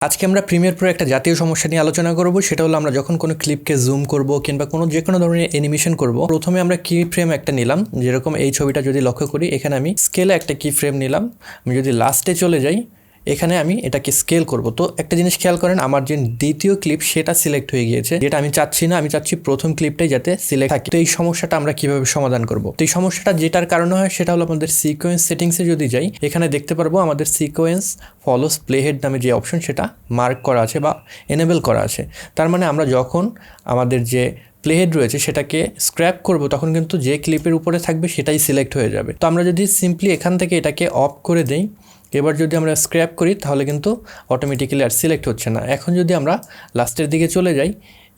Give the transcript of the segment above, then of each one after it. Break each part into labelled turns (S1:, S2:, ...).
S1: আজকে আমরা Premiere Pro একটা জাতীয় সমস্যা নিয়ে আলোচনা করব। সেটা হলো আমরা যখন কোনো ক্লিপকে জুম করব কিংবা যে কোনো ধরনের অ্যানিমেশন করব, প্রথমে আমরা কি ফ্রেম একটা নিলাম। যেরকম এই ছবিটা যদি লক্ষ্য করি, এখানে আমি স্কেলে একটা কি ফ্রেম নিলাম। আমি যদি লাস্টে চলে যাই, এখানে আমি এটাকে স্কেল করব। তো একটা জিনিস খেয়াল করেন, আমার যে দ্বিতীয় ক্লিপ সেটা সিলেক্ট হয়ে গিয়েছে, যেটা আমি চাচ্ছি না। আমি চাচ্ছি প্রথম ক্লিপটাই যাতে সিলেক্ট থাকে। তো এই সমস্যাটা আমরা কিভাবে সমাধান করব? তো এই সমস্যাটা যেটার কারণে হয় সেটা হলো আমাদের সিকোয়েন্স সেটিংসে যদি যাই, এখানে দেখতে পারবো আমাদের সিকোয়েন্স ফলোস প্লেহেড নামে যে অপশন সেটা মার্ক করা আছে বা এনেবল করা আছে। তার মানে আমরা যখন আমাদের যে প্লেহেড রয়েছে সেটাকে স্ক্র্যাপ করব, তখন কিন্তু যে ক্লিপের উপরে থাকবে সেটাই সিলেক্ট হয়ে যাবে। তো আমরা যদি সিম্পলি এখান থেকে এটাকে অফ করে দেই, এবার যদি আমরা স্ক্র্যাপ করি, তাহলে কিন্তু অটোমেটিক্যালি আর সিলেক্ট হচ্ছে না। এখন যদি আমরা লাস্টের দিকে চলে যাই,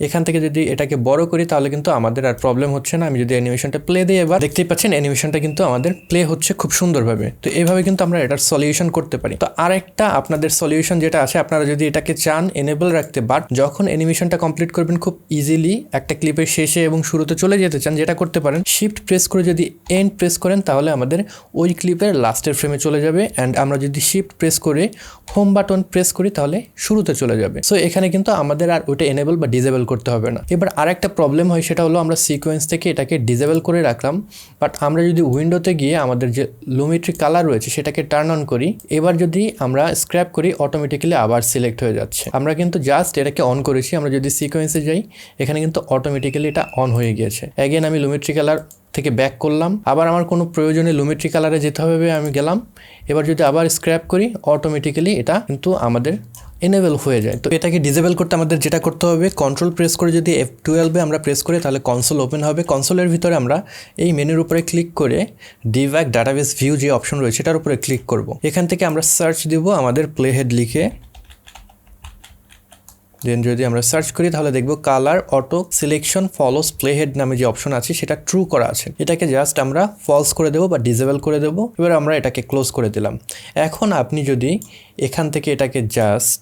S1: এখান থেকে যদি এটাকে বড় করি, তাহলে কিন্তু আমাদের আর প্রবলেম হচ্ছে না। আমি যদি অ্যানিমেশনটা প্লে দিই, এবার দেখতেই পাচ্ছেন অ্যানিমেশনটা কিন্তু আমাদের প্লে হচ্ছে খুব সুন্দরভাবে। তো এইভাবে কিন্তু আমরা এটার সলিউশন করতে পারি। তো আরেকটা আপনাদের সলিউশন যেটা আছে, আপনারা যদি এটাকে চান এনেবল রাখতে, বাট যখন অ্যানিমেশনটা কমপ্লিট করবেন খুব ইজিলি একটা ক্লিপের শেষে এবং শুরুতে চলে যেতে চান, যেটা করতে পারেন শিফট প্রেস করে যদি এন্ড প্রেস করেন, তাহলে আমাদের ওই ক্লিপের লাস্টের ফ্রেমে চলে যাবে। অ্যান্ড আমরা যদি শিফট প্রেস করে হোম বাটন প্রেস করি, তাহলে শুরুতে চলে যাবে। সো এখানে কিন্তু আমাদের আর ওইটা এনেবল বা ডিসেবল করতে হবে না। এবার আরেকটা প্রবলেম হয়, সেটা হলো আমরা সিকোয়েন্স থেকে এটাকে ডিসেবল করে রাখলাম, বাট আমরা যদি উইন্ডোতে গিয়ে আমাদের যে লুমেট্রি কালার রয়েছে সেটাকে টার্ন অন করি, এবার যদি আমরা স্ক্র্যাপ করি, অটোমেটিক্যালি আবার সিলেক্ট হয়ে যাচ্ছে। আমরা কিন্তু জাস্ট এটাকে অন করেছি। আমরা যদি সিকোয়েন্সে যাই, এখানে কিন্তু অটোমেটিক্যালি এটা অন হয়ে গিয়েছে। অ্যাগেন আমি লুমেট্রি কালার থেকে ব্যাক করলাম, আবার আমার কোনো প্রয়োজনে লুমেট্রি কালারে যেতে হবে, আমি গেলাম। এবার যদি আবার স্ক্র্যাপ করি, অটোমেটিক্যালি এটা কিন্তু আমাদের এনেবল হয়ে যায়। তো এটাকে ডিসেবল করতে আমাদের যেটা করতে হবে, কন্ট্রোল প্রেস করে যদি F12 আমরা প্রেস করি, তাহলে কনসোল ওপেন হবে। কনসোলের ভিতরে আমরা এই মেনুর উপরে ক্লিক করে ডিভাগ ডাটাবেস ভিউ যে অপশন রয়েছে সেটার উপরে ক্লিক করব। এখান থেকে আমরা সার্চ দিব আমাদের প্লেহেড লিখে। দেন যদি আমরা সার্চ করি, তাহলে দেখব কালার অটো সিলেকশন ফলোস প্লেহেড নামে যে অপশন আছে সেটা ট্রু করা আছে। এটাকে জাস্ট আমরা ফলস করে দেবো বা ডিসেবল করে দেবো। এবার আমরা এটাকে ক্লোজ করে দিলাম। এখন আপনি যদি এখান থেকে এটাকে জাস্ট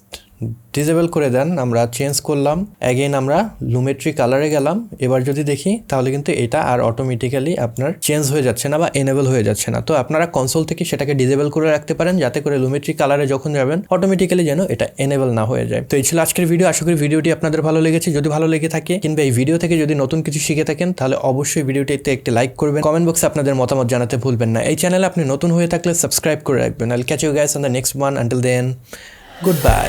S1: ডিসেবল করে দেন, আমরা চেঞ্জ করলাম, অ্যাগেন আমরা লুমেট্রি কালারে গেলাম। এবার যদি দেখি, তাহলে কিন্তু এটা আর অটোমেটিক্যালি আপনার চেঞ্জ হয়ে যাচ্ছে না বা এনেবল হয়ে যাচ্ছে না। তো আপনারা কনসোল থেকে সেটাকে ডিসেবল করে রাখতে পারেন, যাতে করে লুমেট্রি কালারে যখন যাবেন অটোমেটিক্যালি যেন এটা এনেবল না হয়ে যায়। তো এই ছিল আজকের ভিডিও। আশা করি ভিডিওটি আপনাদের ভালো লেগেছে। যদি ভালো লেগে থাকে কিংবা এই ভিডিও থেকে যদি নতুন কিছু শিখে থাকেন, তাহলে অবশ্যই ভিডিওটিতে একটি লাইক করবেন। কমেন্ট বক্সে আপনাদের মতামত জানাতে ভুলবেন না। এই চ্যানেলে আপনি নতুন হয়ে থাকলে সাবস্ক্রাইব করে রাখবেন। I'll catch you guys on the next one. Until then, good by.